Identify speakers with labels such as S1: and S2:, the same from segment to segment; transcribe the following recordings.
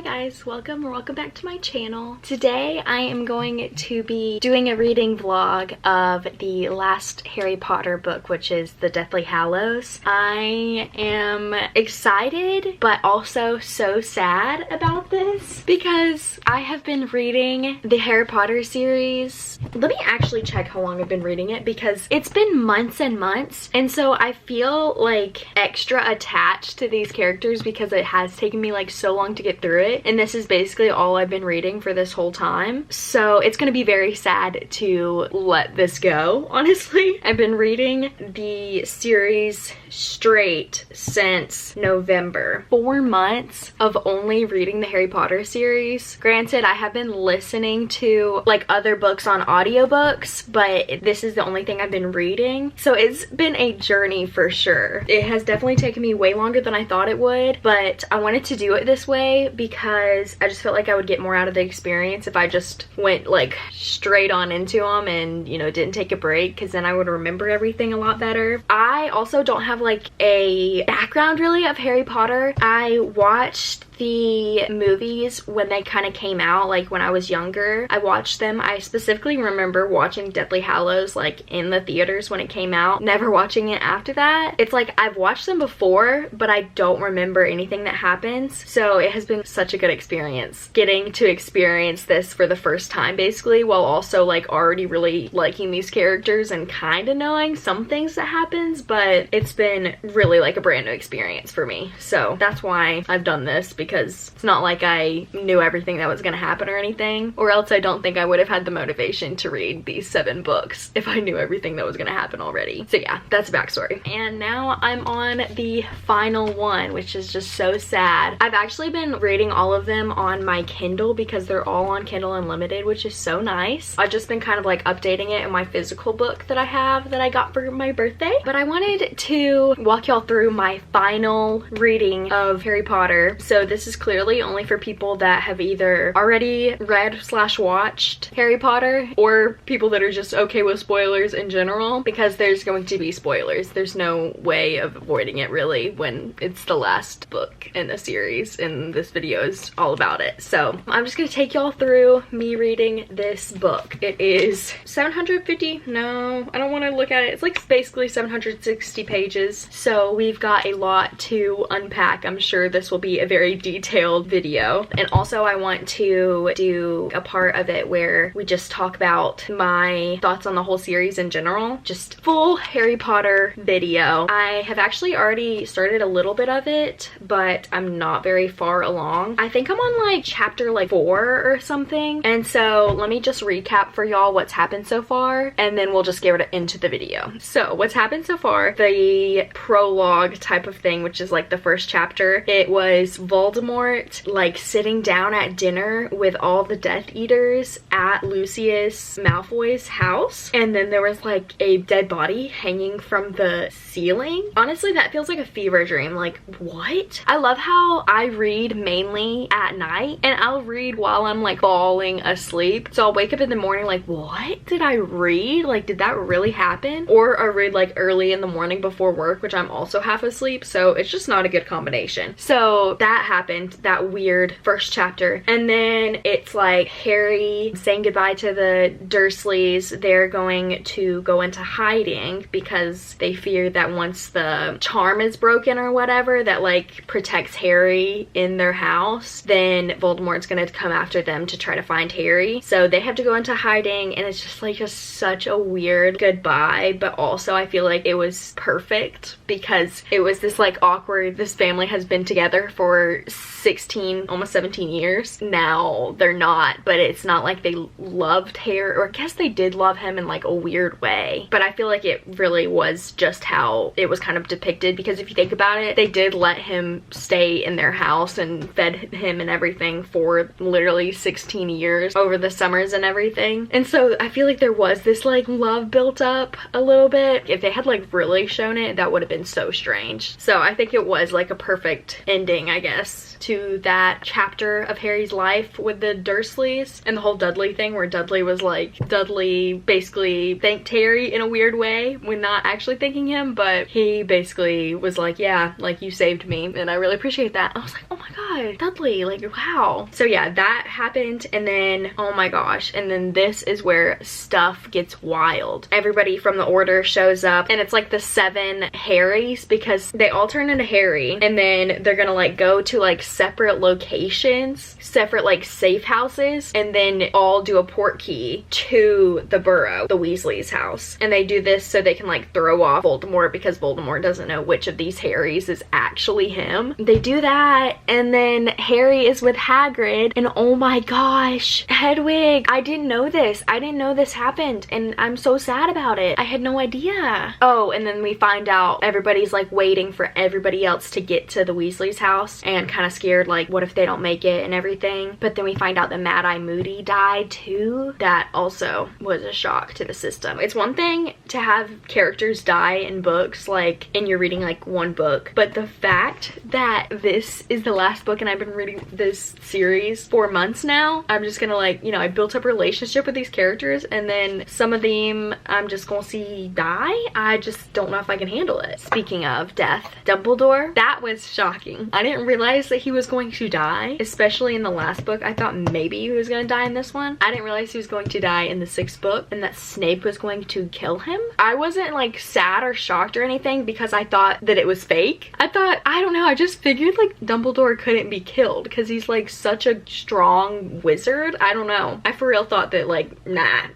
S1: guys, welcome back to my channel. Today I am going to be doing a reading vlog of the last Harry Potter book, which is The Deathly Hallows. I am excited but also so sad about this because I have been reading the Harry Potter series. Let me actually check how long I've been reading it because it's been months and months, and so I feel like extra attached to these characters because it has taken me like so long to get through it, and this is basically all I've been reading for this whole time. So it's gonna be very sad to let this go, honestly. I've been reading the series straight since November. 4 months of only reading the Harry Potter series. Granted, I have been listening to like other books on audiobooks, but this is the only thing I've been reading. So it's been a journey for sure. It has definitely taken me way longer than I thought it would, but I wanted to do it this way because I just felt like I would get more out of the experience if I just went like straight on into them and, you know, didn't take a break, because then I would remember everything a lot better. I also don't have like a background really of Harry Potter. I watched the movies when they kind of came out, like when I was younger. I watched them. I specifically remember watching Deathly Hallows like in the theaters when it came out, never watching it after that. It's like I've watched them before, but I don't remember anything that happens. So it has been such a good experience getting to experience this for the first time basically, while also like already really liking these characters and kind of knowing some things that happens, but it's been really like a brand new experience for me. So that's why I've done this, because it's not like I knew everything that was going to happen or anything, or else I don't think I would have had the motivation to read these 7 books if I knew everything that was going to happen already. So yeah, that's a backstory. And now I'm on the final one, which is just so sad. I've actually been reading all of them on my Kindle because they're all on Kindle Unlimited, which is so nice. I've just been kind of like updating it in my physical book that I have that I got for my birthday. But I wanted to walk y'all through my final reading of Harry Potter. So this is clearly only for people that have either already read/watched Harry Potter or people that are just okay with spoilers in general, because there's going to be spoilers. There's no way of avoiding it really when it's the last book in the series, and this video is all about it. So I'm just gonna take y'all through me reading this book. It is 750, no, I don't want to look at it. It's like basically 760 pages. So we've got a lot to unpack. I'm sure this will be a very detailed video, and also I want to do a part of it where we just talk about my thoughts on the whole series in general, just full Harry Potter video. I have actually already started a little bit of it, but I'm not very far along. I think I'm on like chapter like 4 or something, and so let me just recap for y'all what's happened so far, and then we'll just get into the video. So what's happened so far, the prologue type of thing, which is like the first chapter, it was Voldemort like sitting down at dinner with all the Death Eaters at Lucius Malfoy's house, and then there was like a dead body hanging from the ceiling. Honestly, that feels like a fever dream. Like, what? I love how I read mainly at night, and I'll read while I'm like falling asleep. So I'll wake up in the morning like, what did I read? Like, did that really happen? Or I read like early in the morning before work, which I'm also half asleep, so it's just not a good combination. So that happened, that weird first chapter, and then it's like Harry saying goodbye to the Dursleys. They're going to go into hiding because they fear that once the charm is broken or whatever that like protects Harry in their house, then Voldemort's gonna come after them to try to find Harry. So they have to go into hiding, and it's just like just such a weird goodbye, but also I feel like it was perfect because it was this like awkward, this family has been together for 16, almost 17 years. Now they're not, but it's not like they loved Harry, or I guess they did love him in like a weird way, but I feel like it really was just how it was kind of depicted, because if you think about it, they did let him stay in their house and fed him and everything for literally 16 years over the summers and everything. And so I feel like there was this like love built up a little bit. If they had like really shown it, that would have been so strange. So I think it was like a perfect ending, I guess, to that chapter of Harry's life with the Dursleys and the whole Dudley thing, where Dudley was like, Dudley basically thanked Harry in a weird way when not actually thanking him, but he basically was like, yeah, like, you saved me, and I really appreciate that. I was like, oh my god, Dudley, like, wow. So yeah, that happened, and then, oh my gosh, and then this is where stuff gets wild. Everybody from the Order shows up, and it's like the 7 Harrys, because they all turn into Harry, and then they're gonna like go to like separate locations, separate like safe houses, and then all do a port key to the Burrow, the Weasley's house. And they do this so they can like throw off Voldemort, because Voldemort doesn't know which of these Harrys is actually him. They do that, and then Harry is with Hagrid, and oh my gosh, Hedwig, I didn't know this. I didn't know this happened, and I'm so sad about it. I had no idea. Oh, and then we find out everybody's like waiting for everybody else to get to the Weasley's house, and kind of scared, like, what if they don't make it and everything. But then we find out that Mad Eye Moody died too. That also was a shock to the system. It's one thing to have characters die in books, like, and you're reading like one book, but the fact that this is the last book and I've been reading this series for months now, I'm just gonna like, you know, I built up a relationship with these characters, and then some of them I'm just gonna see die. I just don't know if I can handle it. Speaking of death, Dumbledore, that was shocking. I didn't realize that he was going to die, especially in the last book. I thought maybe he was gonna die in this one. I didn't realize he was going to die in the 6th book, and that Snape was going to kill him. I wasn't like sad or shocked or anything, because I thought that it was fake. I thought, I don't know, I just figured like Dumbledore couldn't be killed because he's like such a strong wizard. I don't know. I for real thought that like, nah.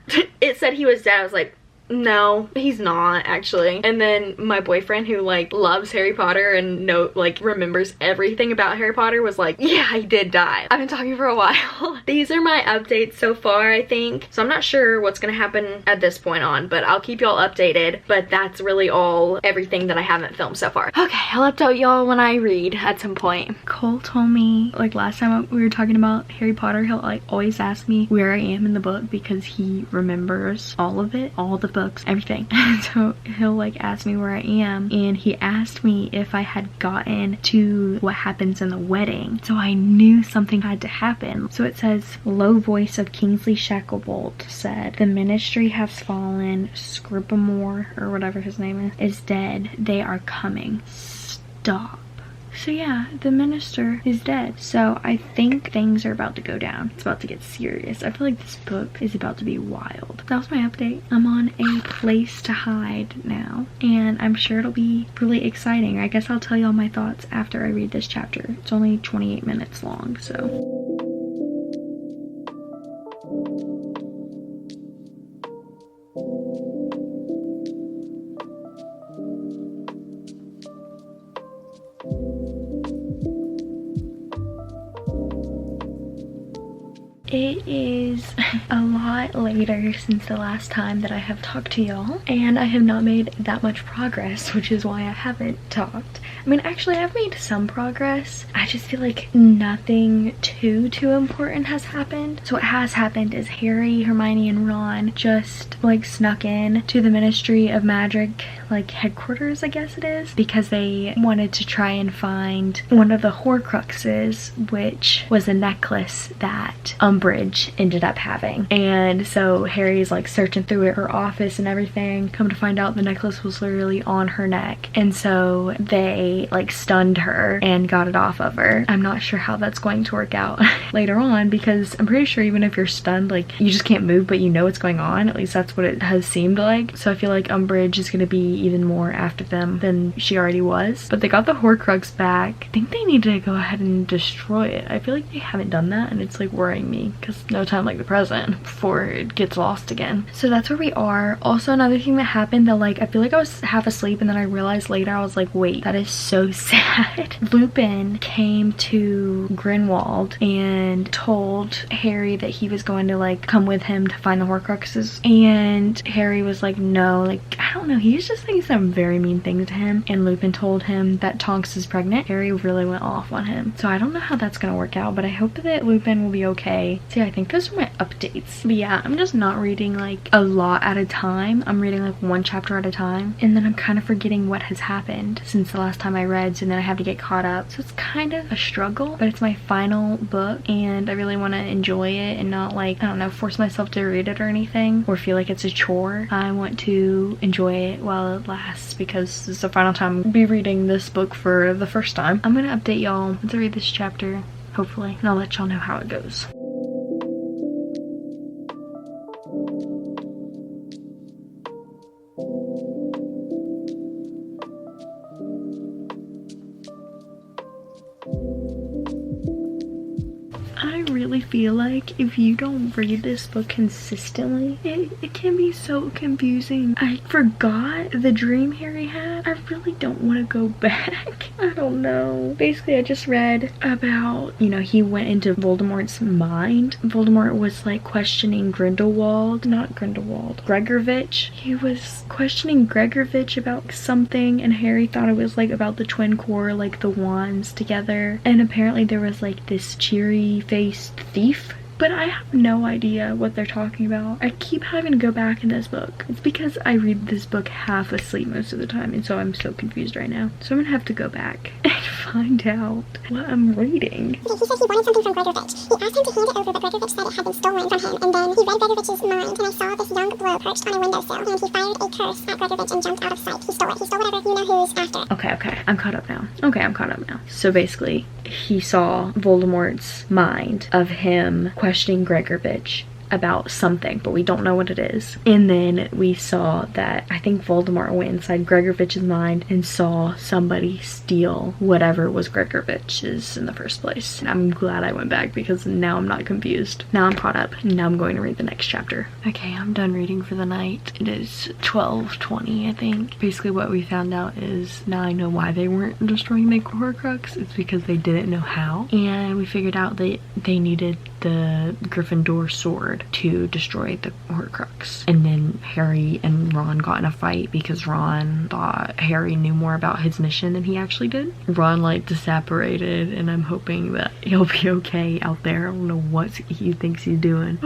S1: It said he was dead. I was like, no, he's not actually. And then my boyfriend, who like loves Harry Potter and like remembers everything about Harry Potter, was like, yeah, he did die. I've been talking for a while. These are my updates so far, I think. So I'm not sure what's gonna happen at this point on, but I'll keep y'all updated. But that's really everything that I haven't filmed so far. Okay, I'll update y'all when I read at some point. Cole told me, like last time we were talking about Harry Potter, he'll like always ask me where I am in the book because he remembers all of it, all the books, everything. So he'll like ask me where I am, and he asked me if I had gotten to what happens in the wedding. So I knew something had to happen. So it says, low voice of Kingsley Shacklebolt said, the ministry has fallen, Scribamore, or whatever his name is dead. They are coming. Stop. So yeah, the minister is dead. So I think things are about to go down. It's about to get serious. I feel like this book is about to be wild. That was my update. I'm on a place to hide now, and I'm sure it'll be really exciting. I guess I'll tell y'all my thoughts after I read this chapter. It's only 28 minutes long, so. It is a lot later since the last time that I have talked to y'all, and I have not made that much progress, which is why I haven't talked. I mean, actually, I've made some progress. I just feel like nothing too important has happened. So what has happened is Harry, Hermione, and Ron just like snuck in to the Ministry of Magic, like headquarters, I guess it is, because they wanted to try and find one of the Horcruxes, which was a necklace that Umbridge ended up having. And so Harry's like searching through her office and everything. Come to find out the necklace was literally on her neck, and so they like stunned her and got it off of her. I'm not sure how that's going to work out later on, because I'm pretty sure even if you're stunned, like you just can't move, but you know what's going on. At least that's what it has seemed like. So I feel like Umbridge is going to be even more after them than she already was. But they got the Horcrux back. I think they need to go ahead and destroy it. I feel like they haven't done that, and it's like worrying me because no time like the present before it gets lost again. So that's where we are. Also, another thing that happened that like I feel like I was half asleep, and then I realized later, I was like, wait, that is so sad. Lupin came to Grindelwald and told Harry that he was going to like come with him to find the Horcruxes, and Harry was like, no, like I don't know, he was just saying some very mean things to him, and Lupin told him that Tonks is pregnant. Harry really went off on him. So I don't know how that's gonna work out, but I hope that Lupin will be okay. today. So yeah, I think those are my updates. But yeah, I'm just not reading like a lot at a time. I'm reading like one chapter at a time, and then I'm kind of forgetting what has happened since the last time I read, so then I have to get caught up. So it's kind of a struggle, but it's my final book and I really want to enjoy it and not like, I don't know, force myself to read it or anything or feel like it's a chore. I want to enjoy it while it lasts because it's the final time I'll be reading this book for the first time. I'm gonna update y'all once I read this chapter, hopefully, and I'll let y'all know how it goes. I really feel like if you don't read this book consistently, it can be so confusing. I forgot the dream Harry had. I really don't want to go back. I don't know. Basically, I just read about, you know, he went into Voldemort's mind. Voldemort was like questioning Gregorvitch. He was questioning Gregorvitch about something, and Harry thought it was like about the twin core, like the wands together. And apparently there was like this cheery faced thief, but I have no idea what they're talking about. I keep having to go back in this book. It's because I read this book half asleep most of the time, and so I'm so confused right now. So I'm gonna have to go back and find out what I'm reading.
S2: Okay, he said he wanted something from Gregorvitch. He asked him to hand it over, but Gregorvitch said it had been stolen from him. And then he read Gregorvitch's mind, and I saw this young blow perched on a windowsill, and he fired a curse at Gregorvitch and jumped out of sight. He stole it. He stole whatever, you know who's after.
S1: Okay, I'm caught up now. So basically, he saw Voldemort's mind of him questioning Gregorvitch about something, but we don't know what it is. And then we saw that I think Voldemort went inside Gregorvitch's mind and saw somebody steal whatever was Gregorvitch's in the first place. And I'm glad I went back because now I'm not confused. Now I'm caught up. Now I'm going to read the next chapter. Okay, I'm done reading for the night. It is 12:20, I think. Basically what we found out is now I know why they weren't destroying the Horcrux. It's because they didn't know how. And we figured out that they needed the Gryffindor sword to destroy the Horcrux. And then Harry and Ron got in a fight because Ron thought Harry knew more about his mission than he actually did. Ron like separated, and I'm hoping that he'll be okay out there. I don't know what he thinks he's doing.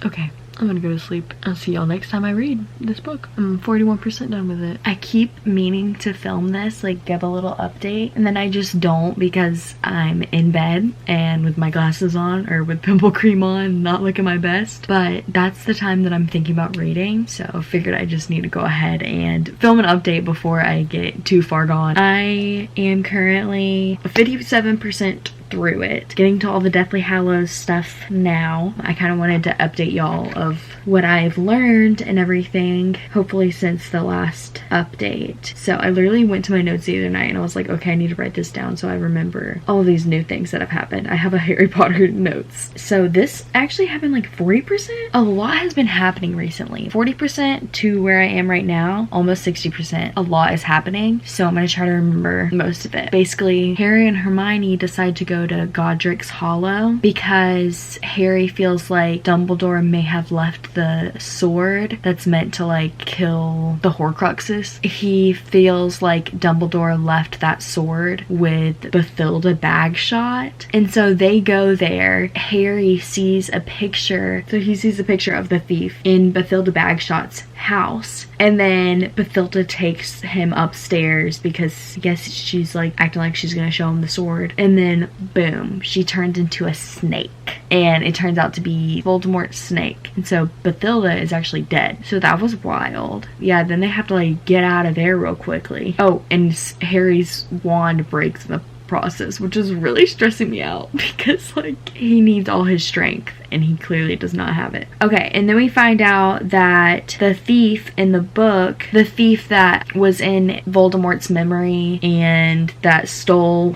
S1: Okay, I'm gonna go to sleep. I'll see y'all next time I read this book. I'm 41% done with it. I keep meaning to film this, like give a little update, and then I just don't because I'm in bed and with my glasses on or with pimple cream on, not looking my best. But that's the time that I'm thinking about reading, so I figured I just need to go ahead and film an update before I get too far gone. I am currently 57% through it, getting to all the Deathly Hallows stuff now. I kind of wanted to update y'all of what I've learned and everything, hopefully since the last update. So I literally went to my notes the other night and I was like, okay, I need to write this down so I remember all these new things that have happened. I have a Harry Potter notes. So this actually happened like 40%. A lot has been happening recently. 40% to where I am right now, almost 60%. A lot is happening, so I'm gonna try to remember most of it. Basically, Harry and Hermione decide to go to Godric's Hollow because Harry feels like Dumbledore may have left the sword that's meant to like kill the Horcruxes. He feels like Dumbledore left that sword with Bathilda Bagshot, and so they go there. Harry sees a picture, so he sees a picture of the thief in Bathilda Bagshot's house, and then Bathilda takes him upstairs because I guess she's like acting like she's gonna show him the sword, and then boom, she turns into a snake, and it turns out to be Voldemort's snake, and so Bathilda is actually dead. So that was wild. Yeah, then they have to like get out of there real quickly. Oh, and Harry's wand breaks in the process, which is really stressing me out because like he needs all his strength and he clearly does not have it. Okay, and then we find out that the thief in the book, the thief that was in Voldemort's memory and that stole,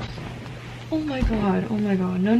S1: oh my god, no.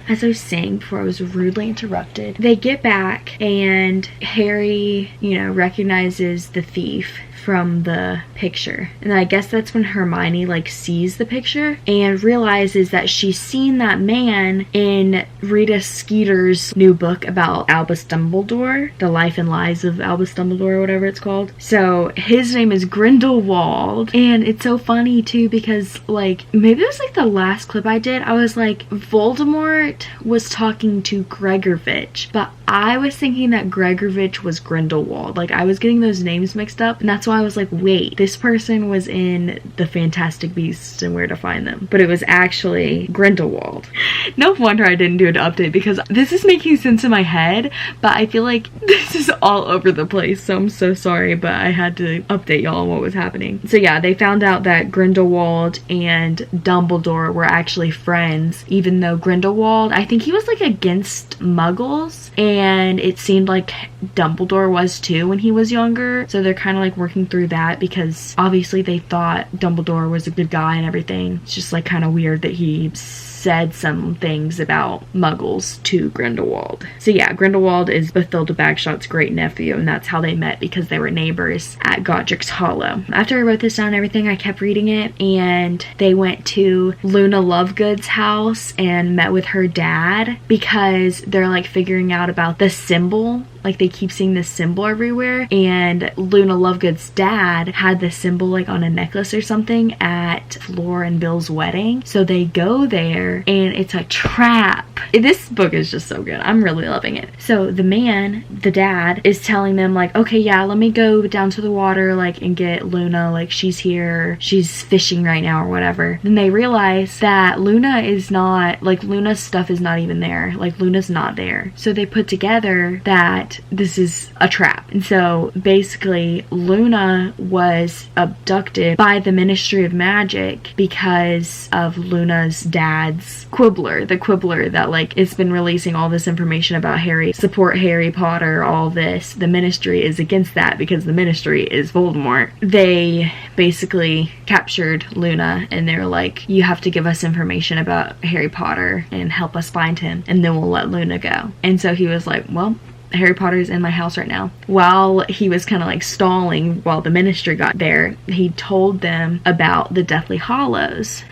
S1: As I was saying before, I was rudely interrupted. They get back and Harry, you know, recognizes the thief from the picture. And I guess that's when Hermione like sees the picture and realizes that she's seen that man in Rita Skeeter's new book about Albus Dumbledore, The Life and Lies of Albus Dumbledore, or whatever it's called. So his name is Grindelwald, and it's so funny too because like maybe it was like the last clip I did, I was like, Voldemort was talking to Gregorvitch, but I was thinking that Gregorvitch was Grindelwald. Like I was getting those names mixed up, and that's why I was like, wait, this person was in the Fantastic Beasts and Where to Find Them, but it was actually Grindelwald. No wonder I didn't do an update, because this is making sense in my head, but I feel like this is all over the place, so I'm so sorry, but I had to update y'all on what was happening. So yeah, they found out that Grindelwald and Dumbledore were actually friends, even though Grindelwald, I think he was like against Muggles, and it seemed like Dumbledore was too when he was younger. So they're kind of like working through that, because obviously they thought Dumbledore was a good guy and everything. It's just like kind of weird that he said some things about Muggles to Grindelwald. So yeah, Grindelwald is Bathilda Bagshot's great nephew, and that's how they met, because they were neighbors at Godric's Hollow. After I wrote this down and everything, I kept reading it, and they went to Luna Lovegood's house and met with her dad, because they're like figuring out about the symbol. Like they keep seeing this symbol everywhere, and Luna Lovegood's dad had this symbol like on a necklace or something at Fleur and Bill's wedding. So they go there, and it's a trap. This book is just so good. I'm really loving it. So the man, the dad, is telling them like, okay, yeah, let me go down to the water like and get Luna, like she's here, she's fishing right now or whatever. Then they realize that Luna is not, like Luna's stuff is not even there. Like Luna's not there. So they put together that this is a trap. And so basically Luna was abducted by the Ministry of Magic because of Luna's dad's Quibbler, the Quibbler that like it's been releasing all this information about Harry, support Harry Potter, all this. The Ministry is against that because the Ministry is Voldemort. They basically captured Luna, and they're like, you have to give us information about Harry Potter and help us find him, and then we'll let Luna go. And so he was like, well, Harry Potter's in my house right now. While he was kind of like stalling while the Ministry got there, he told them about the Deathly Hallows,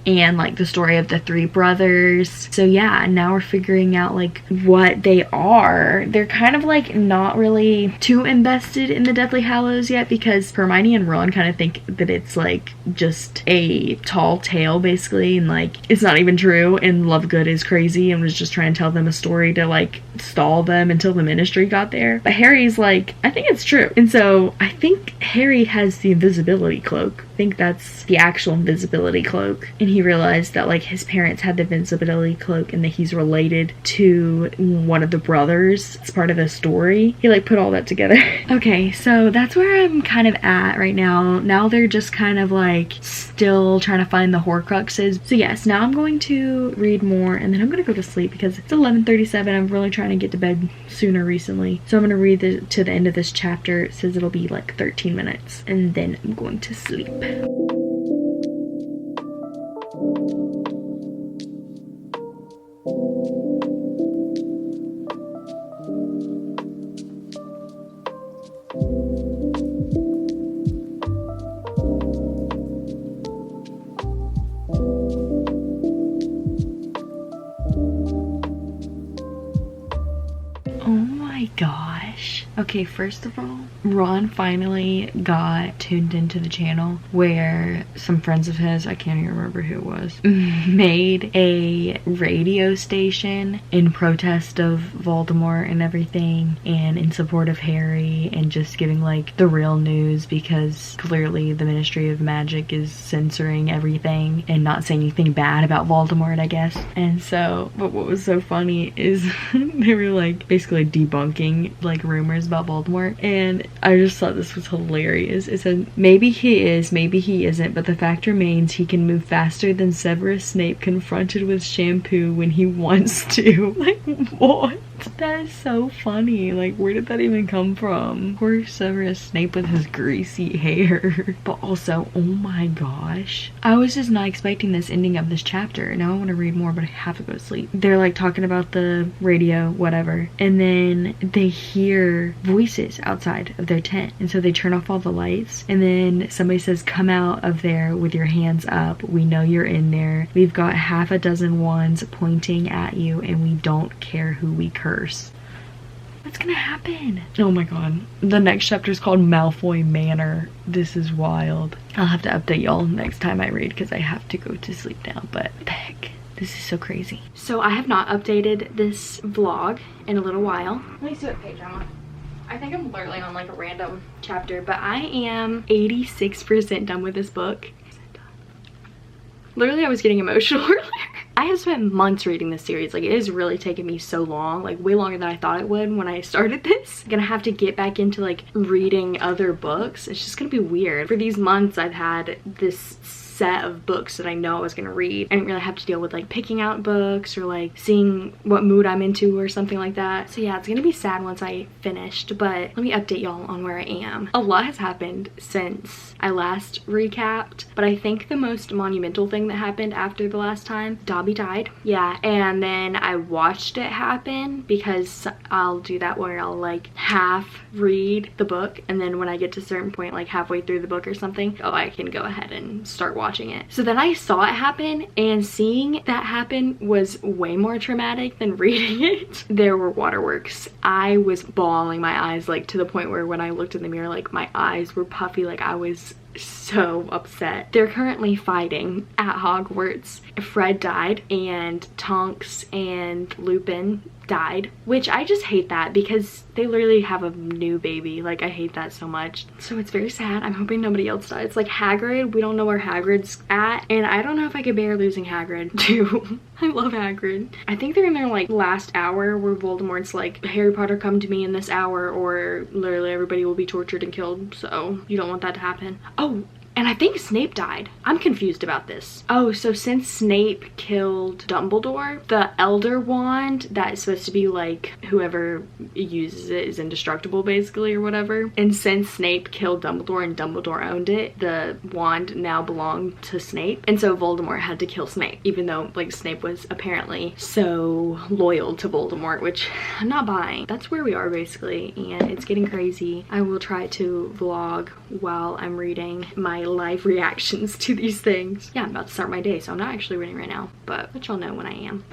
S1: and like the story of the three brothers. So yeah, now we're figuring out like what they are. They're kind of like not really too invested in the Deathly Hallows yet, because Hermione and Ron kind of think that it's like just a tall tale basically, and like it's not even true, and Lovegood is crazy and was just trying to tell them a story to like stall them until the Ministry got there. But Harry's like, I think it's true. And so I think Harry has the invisibility cloak. I think that's the actual invisibility cloak, and he realized that like his parents had the invisibility cloak and that he's related to one of the brothers. It's part of the story. He like put all that together. Okay, so that's where I'm kind of at right now. Now they're just kind of like still trying to find the Horcruxes. So yes, now I'm going to read more, and then I'm gonna go to sleep because it's 11:37. I'm really trying to get to bed sooner recently. So I'm gonna read to the end of this chapter. It says it'll be like 13 minutes, and then I'm going to sleep. Oh my gosh. Okay, first of all, Ron finally got tuned into the channel where some friends of his, I can't even remember who it was, made a radio station in protest of Voldemort and everything, and in support of Harry, and just giving like the real news, because clearly the Ministry of Magic is censoring everything and not saying anything bad about Voldemort, I guess. And so, but what was so funny is they were like basically debunking like rumors about Voldemort, and I just thought this was hilarious. It said, maybe he is, maybe he isn't, but the fact remains he can move faster than Severus Snape confronted with shampoo when he wants to. Like, what? That is so funny. Like, where did that even come from? Poor Severus Snape with his greasy hair. But also, oh my gosh, I was just not expecting this ending of this chapter. Now I want to read more, but I have to go to sleep. They're like talking about the radio, whatever, and then they hear voices outside of their tent, and so they turn off all the lights, and then somebody says, come out of there with your hands up. We know you're in there. We've got half a dozen wands pointing at you, and we don't care who we curse. What's gonna happen? Oh my god. The next chapter is called Malfoy Manor. This is wild. I'll have to update y'all next time I read because I have to go to sleep now, but what the heck? This is so crazy. So I have not updated this vlog in a little while. Let me see what page I'm on. I think I'm literally on like a random chapter, but I am 86% done with this book. Literally, I was getting emotional earlier. I have spent months reading this series. Like, it has really taken me so long, like way longer than I thought it would when I started this. I'm gonna have to get back into like reading other books. It's just gonna be weird. For these months, I've had this set of books that I know I was gonna read. I didn't really have to deal with like picking out books or like seeing what mood I'm into or something like that. So yeah, it's gonna be sad once I finished, but let me update y'all on where I am. A lot has happened since I last recapped, but I think the most monumental thing that happened after the last time, Dobby died. Yeah, and then I watched it happen because I'll do that where I'll like half read the book, and then when I get to a certain point, like halfway through the book or something, oh, I can go ahead and start watching it. So then I saw it happen, and seeing that happen was way more traumatic than reading it. There were waterworks. I was bawling my eyes, like to the point where when I looked in the mirror, like my eyes were puffy, like I was so upset. They're currently fighting at Hogwarts. Fred died, and Tonks and Lupin died, which I just hate that because they literally have a new baby. Like, I hate that so much. So it's very sad. I'm hoping nobody else dies. Like Hagrid, we don't know where Hagrid's at, and I don't know if I could bear losing Hagrid too. I love Hagrid. I think they're in their like last hour where Voldemort's like, Harry Potter, come to me in this hour or literally everybody will be tortured and killed, so you don't want that to happen. Oh, and I think Snape died. I'm confused about this. Oh, so since Snape killed Dumbledore, the Elder Wand that is supposed to be like whoever uses it is indestructible basically or whatever. And since Snape killed Dumbledore and Dumbledore owned it, the wand now belonged to Snape. And so Voldemort had to kill Snape, even though like Snape was apparently so loyal to Voldemort, which I'm not buying. That's where we are basically, and it's getting crazy. I will try to vlog while I'm reading my live reactions to these things. Yeah, I'm about to start my day, so I'm not actually reading right now, but let y'all know when I am.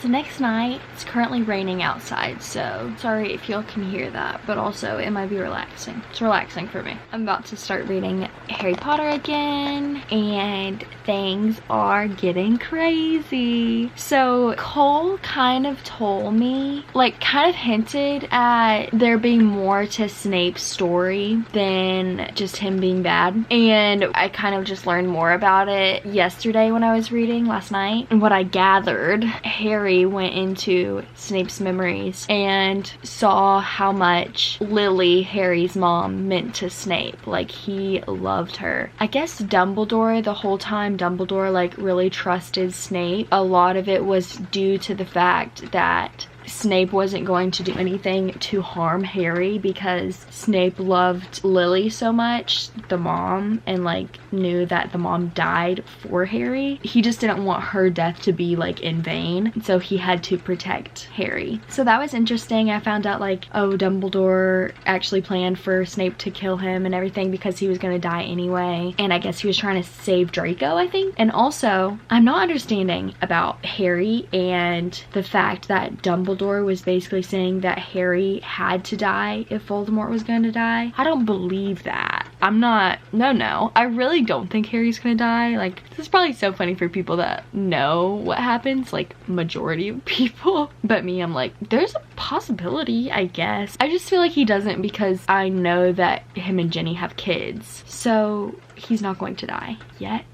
S1: So next night, it's currently raining outside, so sorry if y'all can hear that, but also it might be relaxing. It's relaxing for me. I'm about to start reading Harry Potter again, and things are getting crazy. So Cole kind of told me, like kind of hinted at there being more to Snape's story than just him being bad, and I kind of just learned more about it yesterday when I was reading last night. And what I gathered, Harry went into Snape's memories and saw how much Lily, Harry's mom, meant to Snape. Like, he loved her. I guess Dumbledore, the whole time Dumbledore like really trusted Snape, a lot of it was due to the fact that Snape wasn't going to do anything to harm Harry because Snape loved Lily so much, the mom, and like knew that the mom died for Harry. He just didn't want her death to be like in vain, so he had to protect Harry. So that was interesting. I found out like, oh, Dumbledore actually planned for Snape to kill him and everything because he was gonna die anyway, and I guess he was trying to save Draco, I think. And also, I'm not understanding about Harry and the fact that Dumbledore was basically saying that Harry had to die if Voldemort was going to die. I don't believe that. I'm not, no. I really don't think Harry's gonna die. Like, this is probably so funny for people that know what happens, like majority of people. But me, I'm like, there's a possibility, I guess. I just feel like he doesn't because I know that him and Jenny have kids. So he's not going to die yet.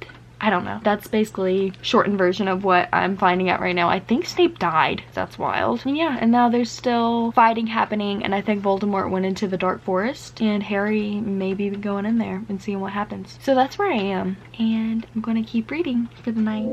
S1: I don't know. That's basically shortened version of what I'm finding out right now. I think Snape died. That's wild. And yeah, and now there's still fighting happening, and I think Voldemort went into the Dark Forest, and Harry may be going in there and seeing what happens. So that's where I am, and I'm gonna keep reading for the night.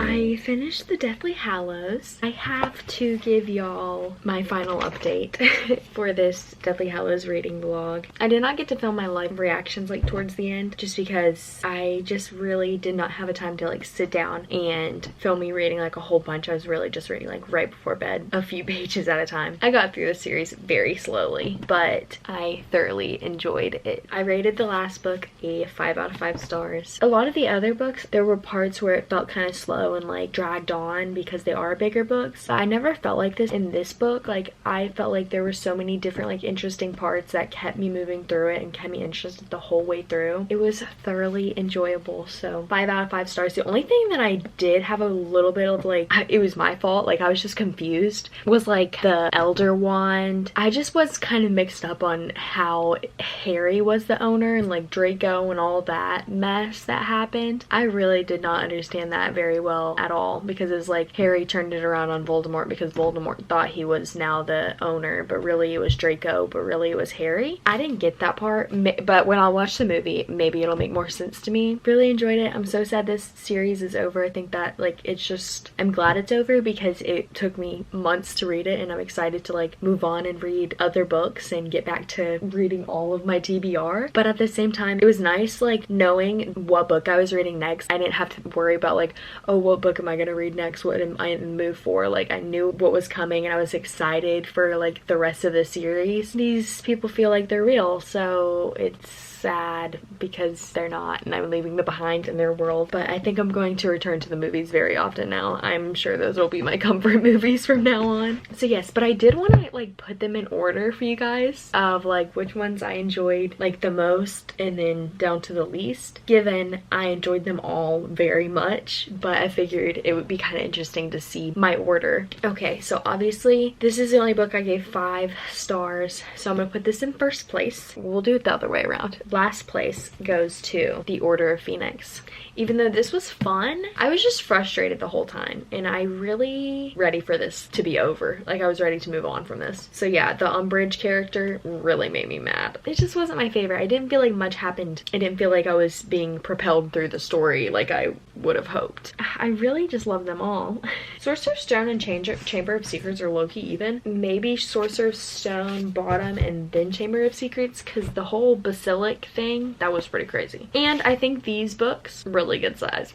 S1: I finished the Deathly Hallows. I have to give y'all my final update for this Deathly Hallows reading vlog. I did not get to film my live reactions like towards the end just because I just really did not have a time to like sit down and film me reading like a whole bunch. I was really just reading like right before bed, a few pages at a time. I got through the series very slowly, but I thoroughly enjoyed it. I rated the last book a 5 out of 5 stars. A lot of the other books, there were parts where it felt kind of slow and like dragged on because they are bigger books. I never felt like this in this book. Like I felt like there were so many different like interesting parts that kept me moving through it and kept me interested the whole way through. It was thoroughly enjoyable. So 5 out of 5 stars. The only thing that I did have a little bit of like, it was my fault, like I was just confused, was like the Elder Wand. I just was kind of mixed up on how Harry was the owner and like Draco and all that mess that happened. I really did not understand that very well at all, because it's like Harry turned it around on Voldemort because Voldemort thought he was now the owner, but really it was Draco, but really it was Harry. I didn't get that part, but when I watch the movie, maybe it'll make more sense to me. Really enjoyed it. I'm so sad this series is over. I think that like it's just, I'm glad it's over because it took me months to read it, and I'm excited to like move on and read other books and get back to reading all of my TBR. But at the same time, it was nice like knowing what book I was reading next. I didn't have to worry about like, oh, what book am I gonna read next? What am I in the mood for? Like I knew what was coming and I was excited for like the rest of the series. These people feel like they're real, so it's sad because they're not, and I'm leaving them behind in their world. But I think I'm going to return to the movies very often now. I'm sure those will be my comfort movies from now on. So yes, but I did want to like put them in order for you guys of like which ones I enjoyed like the most and then down to the least, given I enjoyed them all very much, but I figured it would be kind of interesting to see my order. Okay, so obviously this is the only book I gave 5 stars, so I'm gonna put this in first place. We'll do it the other way around. Last place goes to The Order of Phoenix. Even though this was fun, I was just frustrated the whole time, and I really ready for this to be over. Like I was ready to move on from this. So yeah, the Umbridge character really made me mad. It just wasn't my favorite. I didn't feel like much happened. I didn't feel like I was being propelled through the story like I would have hoped. I really just love them all. Sorcerer's Stone and Chamber of Secrets are low-key even. Maybe Sorcerer's Stone bottom and then Chamber of Secrets, because the whole basilic thing, that was pretty crazy. And I think these books, really good size.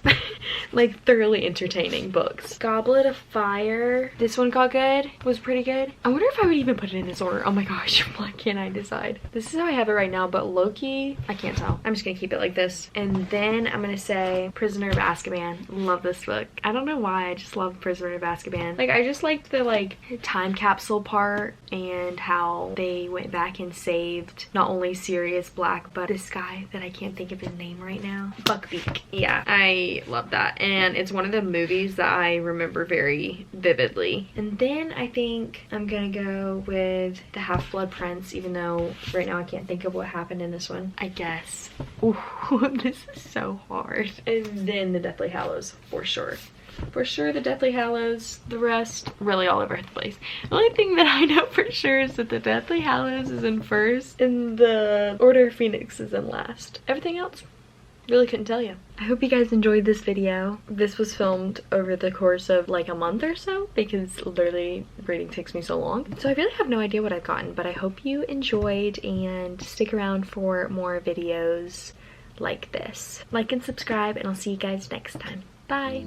S1: Like thoroughly entertaining books. Goblet of Fire, this one got good, was pretty good. I wonder if I would even put it in this order. Oh my gosh, why can't I decide? This is how I have it right now, but low-key, I can't tell. I'm just gonna keep it like this. And then I'm gonna say Prisoner of Azkaban. Love this book. I don't know why, I just love Prisoner of Azkaban. Like I just liked the like time capsule part and how they went back and saved not only Sirius Black, but this guy that I can't think of his name right now. Buckbeak. Yeah, I love that. And it's one of the movies that I remember very vividly. And then I think I'm gonna go with The Half-Blood Prince, even though right now I can't think of what happened in this one. I guess. Ooh, this is so hard. And then The Deathly Hallows, for sure. For sure, The Deathly Hallows. The rest, really all over the place. The only thing that I know for sure is that The Deathly Hallows is in first and The Order of Phoenix is in last. Everything else, really couldn't tell you. I hope you guys enjoyed this video. This was filmed over the course of like a month or so because literally reading takes me so long. So I really have no idea what I've gotten, but I hope you enjoyed and stick around for more videos like this. Like and subscribe, and I'll see you guys next time. Bye.